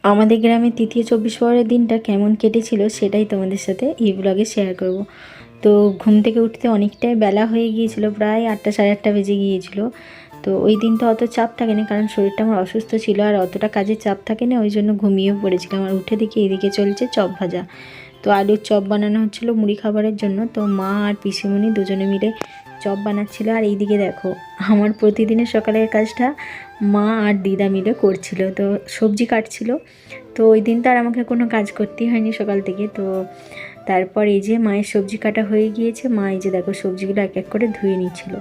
আমাদের গ্রামে তৃতীয় 24 পরের দিনটা কেমন কেটেছিল সেটাই তোমাদের সাথে এই ব্লগে শেয়ার করব। তো ঘুম থেকে উঠতে অনেকটাই বেলা হয়ে গিয়েছিল, প্রায় 8টা সাড়ে 8টা বেজে গিয়েছিল। তো ওই দিনটা অত চাপ থাকে না, কারণ শরীরটা আমার অসুস্থ ছিল আর অতটা কাজের চাপ থাকে না, ওই জন্য ঘুমিয়েও পড়েছিলাম। আর উঠে দেখি এদিকে চলছে চপ ভাজা। তো আলুর চপ বানানো হচ্ছিলো মুড়ি খাবারের জন্য। তো মা আর পিসিমণি দুজনে মিলে চপ বানাচ্ছিল। আর এইদিকে দেখো আমার প্রতিদিনের সকালের কাজটা মা আর দিদা মিলে করছিল। তো সবজি কাটছিল। তো ওই দিন তো আর আমাকে কোনো কাজ করতেই হয়নি সকাল থেকে। তো তারপর এই যে মায়ের সবজি কাটা হয়ে গিয়েছে, মা এই যে দেখো সবজিগুলো এক এক করে ধুয়ে নিচ্ছিল।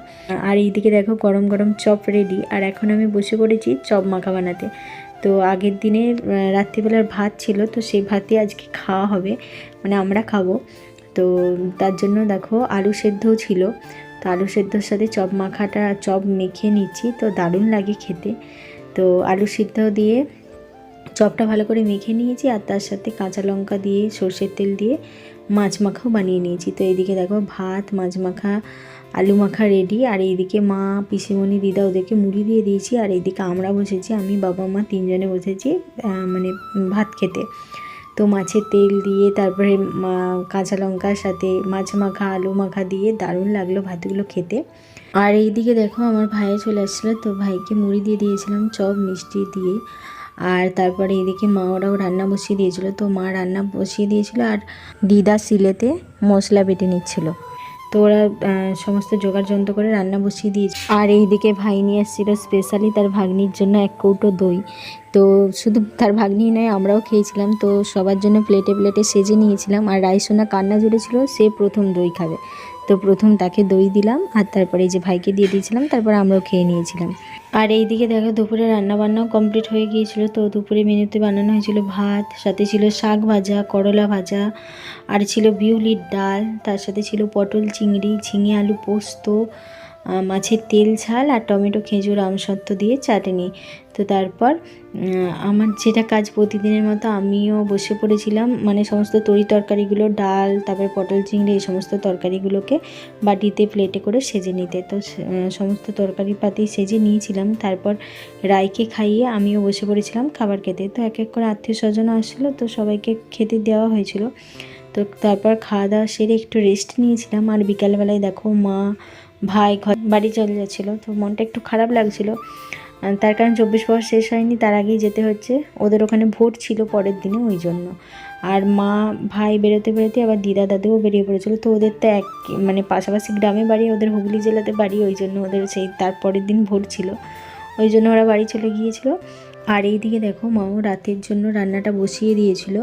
আর এইদিকে দেখো গরম গরম চপ রেডি। আর এখন আমি বসে পড়েছি চপ মাখা বানাতে। তো আগের দিনে রাত্রিবেলার ভাত ছিল, তো সেই ভাতই আজকে খাওয়া হবে, মানে আমরা খাবো। তো তার জন্য দেখো আলু সেদ্ধও ছিল। তো আলু সেদ্ধর সাথে চপ মাখাটা চপ মেখে নিচ্ছি, তো দারুণ লাগে খেতে। তো আলু সিদ্ধ দিয়ে চপটা ভালো করে মেখে নিয়েছি, আর তার সাথে কাঁচা লঙ্কা দিয়ে সর্ষের তেল দিয়ে মাছ মাখাও বানিয়ে নিয়েছি। তো এইদিকে দেখো ভাত, মাছ মাখা, আলু মাখা রেডি। আর এইদিকে মা, পিসিমণি, দিদা ওদেরকে মুড়ি দিয়ে দিয়েছি। আর এইদিকে আমরা বসেছি, আমি, বাবা, মা তিনজনে বসেছি মানে ভাত খেতে। তো মাছের তেল দিয়ে তারপরে কাঁচা লঙ্কার সাথে মাছ মাখা, আলু মাখা দিয়ে দারুণ লাগলো ভাতগুলো খেতে। আর এইদিকে দেখো আমার ভাইয়ে চলে আসছিলো, তো ভাইকে মুড়ি দিয়ে দিয়েছিলাম চপ মিষ্টি দিয়ে। আর তারপরে এদিকে মা ওরাও রান্না বসিয়ে দিয়েছিলো। তো মা রান্না বসিয়ে দিয়েছিলো আর দিদা সিলেতে মশলা বেটে নিচ্ছিল। তো ওরা সমস্ত জোগাড় যন্ত্র করে রান্না বসিয়ে দিয়েছে। আর এইদিকে ভাই নিয়ে এসেছিলো স্পেশালি তার ভাগ্নির জন্য 1 কৌটো দই। তো শুধু তার ভাগ্নি নয়, আমরাও খেয়েছিলাম। তো সবার জন্য প্লেটে প্লেটে সেজে নিয়েছিলাম। আর রাইসোনা কান্না জুড়েছিল, সে প্রথম দই খাবে। তো প্রথম তাকে দই দিলাম, আর তারপরে এই যে ভাইকে দিয়ে দিয়েছিলাম, তারপর আমরাও খেয়ে নিয়েছিলাম। আর এইদিকে দেখো দুপুরে রান্নাবান্নাও কমপ্লিট হয়ে গিয়েছিলো। তো দুপুরে মেনুতে বানানো হয়েছিল ভাত, সাথে ছিল শাক ভাজা, করলা ভাজা, আর ছিল বিউলির ডাল, তার সাথে ছিল পটল চিংড়ি, ঝিঙে আলু পোস্ত, মাছের তেল ঝাল, আর টমেটো খেজুর আমসত্ত্ব দিয়ে চাটনি। তো তারপর আমার যেটা কাজ প্রতিদিনের মতো আমিও বসে পড়েছিলাম, মানে সমস্ত তরি তরকারিগুলো, ডাল, তারপরে পটল চিংড়ি, এই সমস্ত তরকারিগুলোকে বাটিতে প্লেটে করে সেজে নিতে। তো সমস্ত তরকারি পাতি সেজে নিয়েছিলাম। তারপর রায়কে খাইয়ে আমিও বসে পড়েছিলাম খাবার খেতে। তো এক এক করে আত্মীয় স্বজনও আসছিলো, তো সবাইকে খেতে দেওয়া হয়েছিল। তো তারপর খাওয়া দাওয়া সেরে একটু রেস্ট নিয়েছিলাম। আর বিকালবেলায় দেখো মা, ভাই বাড়ি চলে যাচ্ছিলো। তো মনটা একটু খারাপ লাগছিলো, তার কারণ 24 পর শেষ হয়নি, তার আগেই যেতে হচ্ছে। ওদের ওখানে ভোট ছিল পরের দিনে, ওই জন্য। আর মা ভাই বেরোতে বেরোতে আবার দিদা দাদুও বেরিয়ে পড়েছিল। তো ওদের তো মানে পাশাপাশি গ্রামে বাড়ি, ওদের হুগলি জেলাতে বাড়ি, ওই জন্য ওদের সেই তার পরের দিন ভোট ছিল, ওই জন্য ওরা বাড়ি চলে গিয়েছিল। আর এইদিকে দেখো মাও রাতের জন্য রান্নাটা বসিয়ে দিয়েছিল।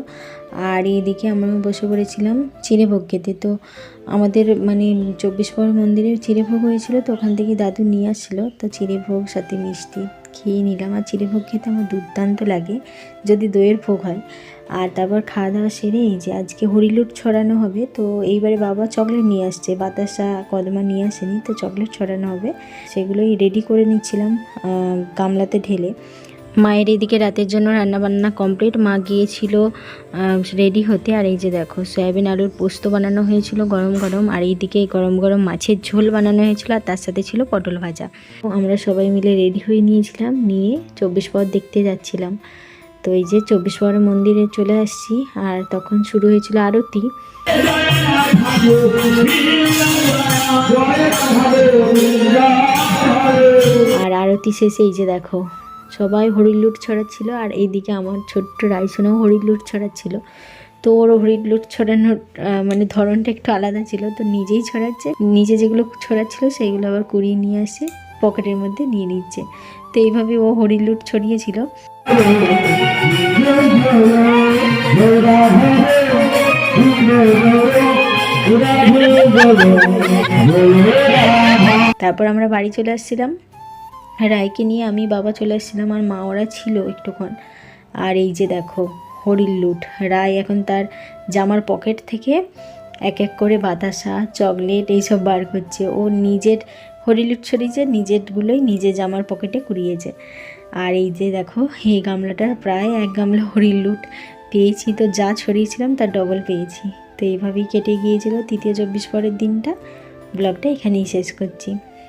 আর এইদিকে আমরা বসে পড়েছিলাম চিড়েভোগ খেতে। তো আমাদের মানে 24 পর মন্দিরে চিড়েভোগ হয়েছিল, তো ওখান থেকে দাদু নিয়ে আসছিলো। তো চিড়েভোগ সাথে মিষ্টি খেয়ে নিলাম। আর চিড়েভোগ খেতে আমার দুর্দান্ত লাগে যদি দইয়ের ভোগ হয়। আর তারপর খাওয়া দাওয়া সেরে এই যে আজকে হরিলুট ছড়ানো হবে। তো এইবারে বাবা চকলেট নিয়ে আসছে, বাতাসা কদমা নিয়ে আসেনি, তো চকলেট ছড়ানো হবে, সেগুলোই রেডি করে নিচ্ছিলাম গামলাতে ঢেলে। মায়ের এদিকে রাতের জন্য রান্নাবান্না কমপ্লিট, মা গিয়েছিল রেডি হতে। আর এই যে দেখো সয়াবিন আলুর পোস্ত বানানো হয়েছিল গরম গরম, আর এইদিকে গরম গরম মাছের ঝোল বানানো হয়েছিল, আর তার সাথে ছিল পটল ভাজা। আমরা সবাই মিলে রেডি হয়ে নিয়েছিলাম, নিয়ে 24 পর দেখতে যাচ্ছিলাম। তো এই যে 24 পর মন্দিরে চলে আসছি, আর তখন শুরু হয়েছিল আরতি। আর আরতি শেষে এই যে দেখো সবাই হরিলুট ছড়াচ্ছিল। আর এইদিকে আমার ছোট্ট রাইসোনাও হরিলুট ছড়াচ্ছিল। তো ওর হরিলুট ছড়ানোর মানে ধরনটা একটু আলাদা ছিল। তো নিজেই ছড়াচ্ছে, নিজে যেগুলো ছড়াচ্ছিল সেইগুলো আবার কুড়িয়ে নিয়ে আসে পকেটের মধ্যে নিয়ে নিচ্ছে। তো এইভাবে ও হরিলুট ছড়িয়েছিল। তারপর আমরা বাড়ি চলে আসছিলাম, রায়কে নিয়ে আমি, বাবা চলে আসছিলাম, আর মা ওরা ছিল একটুক্ষণ। আর এই যে দেখো হরিলুট, রায় এখন তার জামার পকেট থেকে এক এক করে বাতাসা, চকলেট এইসব বার করছে। ও নিজের হরিলুট ছড়িয়েছে, নিজেরগুলোই নিজে জামার পকেটে কুড়িয়েছে। আর এই যে দেখো এই গামলাটার প্রায় 1 গামলা হরিলুট পেয়েছি। তো যা ছড়িয়েছিলাম তার ডবল পেয়েছি। তো এইভাবেই কেটে গিয়েছিল তৃতীয় 24 পরের দিনটা। ব্লগটা এখানেই শেষ করছি।